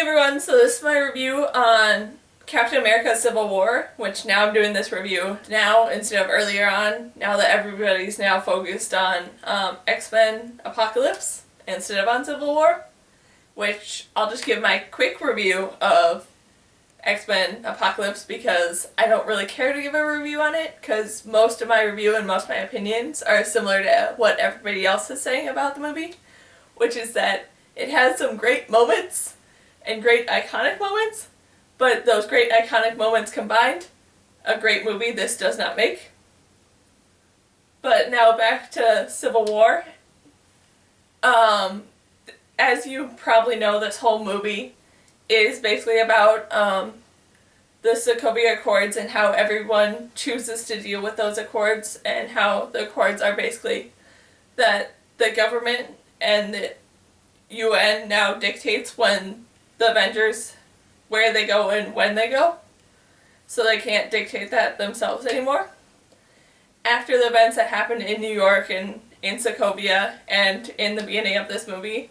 everyone, so this is my review on Captain America Civil War, which now I'm doing this review now instead of earlier on, now that everybody's now focused on X-Men Apocalypse instead of on Civil War, which I'll just give my quick review of X-Men Apocalypse because I don't really care to give a review on it because most of my review and most of my opinions are similar to what everybody else is saying about the movie, which is that it has some great moments and great iconic moments, but those great iconic moments combined, a great movie this does not make. But now back to Civil War. As you probably know, this whole movie is basically about the Sokovia Accords and how everyone chooses to deal with those accords, and how the accords are basically that the government and the UN now dictates when the Avengers, where they go and when they go, so they can't dictate that themselves anymore. After the events that happened in New York and in Sokovia and in the beginning of this movie.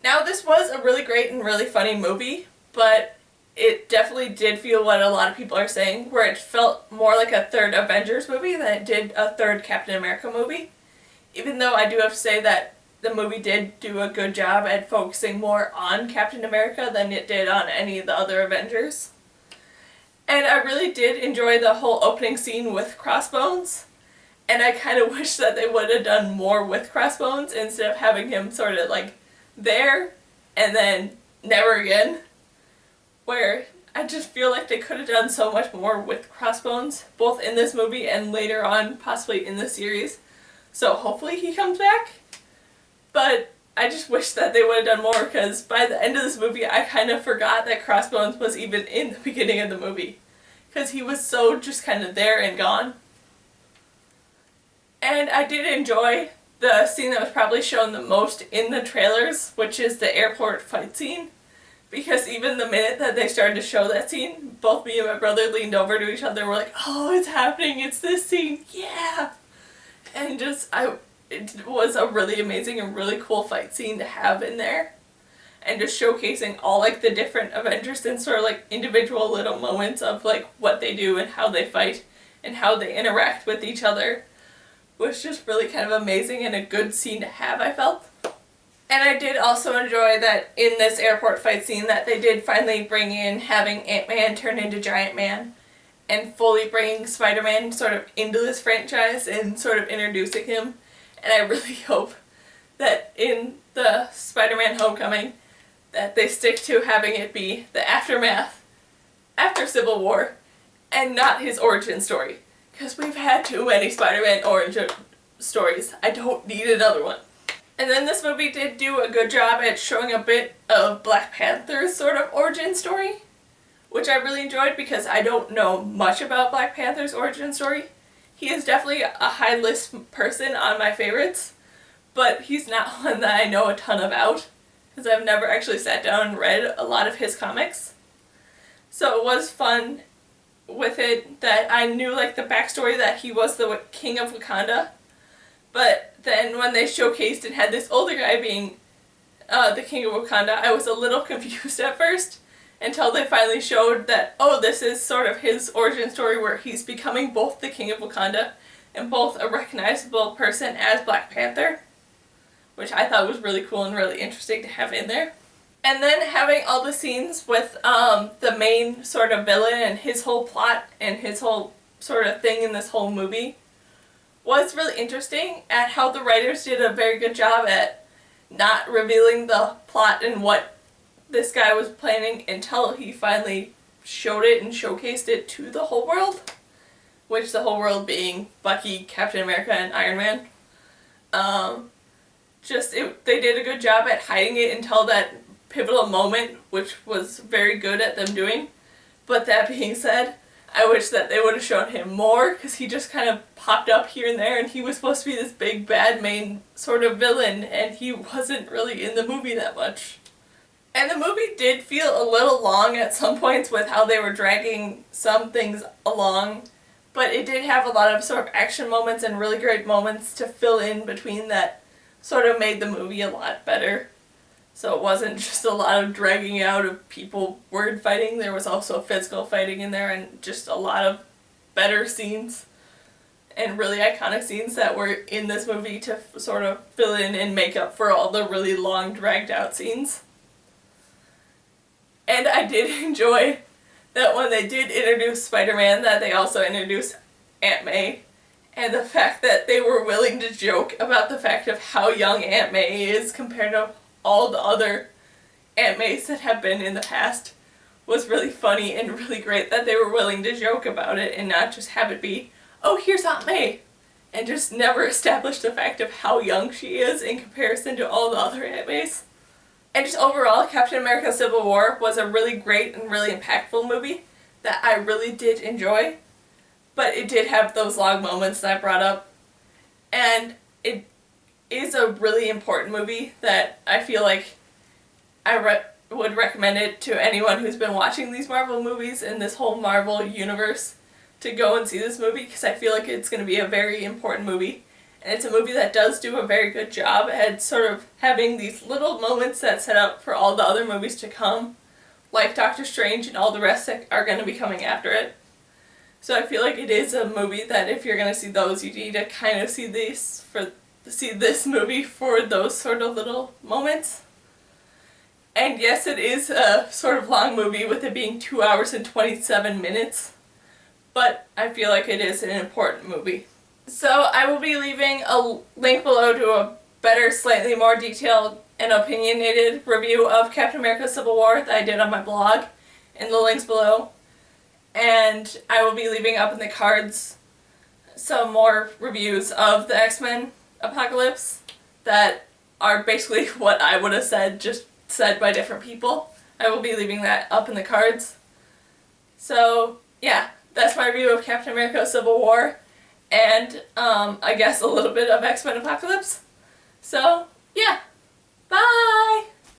Now, this was a really great and really funny movie, but it definitely did feel what a lot of people are saying, where it felt more like a third Avengers movie than it did a third Captain America movie. Even though I do have to say that the movie did do a good job at focusing more on Captain America than it did on any of the other Avengers. And I really did enjoy the whole opening scene with Crossbones, and I kind of wish that they would have done more with Crossbones instead of having him sort of like there and then never again, where I just feel like they could have done so much more with Crossbones, both in this movie and later on, possibly in the series. So hopefully he comes back. But I just wish that they would have done more, because by the end of this movie I kind of forgot that Crossbones was even in the beginning of the movie, because he was so just kind of there and gone. And I did enjoy the scene that was probably shown the most in the trailers, which is the airport fight scene, because even the minute that they started to show that scene, both me and my brother leaned over to each other and were like, oh, it's happening, it's this scene, yeah! And just, it was a really amazing and really cool fight scene to have in there. And just showcasing all like the different Avengers and sort of like individual little moments of like what they do and how they fight and how they interact with each other was just really kind of amazing and a good scene to have, I felt. And I did also enjoy that in this airport fight scene that they did finally bring in having Ant-Man turn into Giant Man and fully bringing Spider-Man sort of into this franchise and sort of introducing him. And I really hope that in the Spider-Man Homecoming that they stick to having it be the aftermath after Civil War and not his origin story. Because we've had too many Spider-Man origin stories. I don't need another one. And then this movie did do a good job at showing a bit of Black Panther's sort of origin story, which I really enjoyed because I don't know much about Black Panther's origin story. He is definitely a high list person on my favorites, but he's not one that I know a ton about, because I've never actually sat down and read a lot of his comics. So it was fun with it that I knew like the backstory that he was the king of Wakanda, but then when they showcased and had this older guy being the king of Wakanda, I was a little confused at first. Until they finally showed that, oh, this is sort of his origin story where he's becoming both the King of Wakanda and both a recognizable person as Black Panther, which I thought was really cool and really interesting to have in there. And then having all the scenes with the main sort of villain and his whole plot and his whole sort of thing in this whole movie was really interesting at how the writers did a very good job at not revealing the plot and what this guy was planning until he finally showed it and showcased it to the whole world, which the whole world being Bucky, Captain America, and Iron Man. They did a good job at hiding it until that pivotal moment, which was very good at them doing. But that being said, I wish that they would have shown him more, because he just kind of popped up here and there, and he was supposed to be this big bad main sort of villain, and he wasn't really in the movie that much. And the movie did feel a little long at some points with how they were dragging some things along, but it did have a lot of sort of action moments and really great moments to fill in between that sort of made the movie a lot better. So it wasn't just a lot of dragging out of people word fighting. There was also physical fighting in there and just a lot of better scenes and really iconic scenes that were in this movie to sort of fill in and make up for all the really long dragged out scenes. And I did enjoy that when they did introduce Spider-Man that they also introduced Aunt May, and the fact that they were willing to joke about the fact of how young Aunt May is compared to all the other Aunt Mays that have been in the past was really funny and really great that they were willing to joke about it and not just have it be, oh, here's Aunt May, and just never establish the fact of how young she is in comparison to all the other Aunt Mays. And just overall, Captain America Civil War was a really great and really impactful movie that I really did enjoy, but it did have those long moments that I brought up, and it is a really important movie that I feel like I would recommend it to anyone who's been watching these Marvel movies and this whole Marvel universe to go and see this movie, because I feel like it's going to be a very important movie. And it's a movie that does do a very good job at sort of having these little moments that set up for all the other movies to come, like Doctor Strange and all the rest that are going to be coming after it. So I feel like it is a movie that if you're going to see those, you need to kind of see this movie for those sort of little moments. And yes, it is a sort of long movie with it being 2 hours and 27 minutes, but I feel like it is an important movie. So I will be leaving a link below to a better, slightly more detailed and opinionated review of Captain America Civil War that I did on my blog in the links below. And I will be leaving up in the cards some more reviews of the X-Men Apocalypse that are basically what I would have said, just said by different people. I will be leaving that up in the cards. So yeah, that's my review of Captain America Civil War, and I guess a little bit of X-Men Apocalypse. So yeah, bye!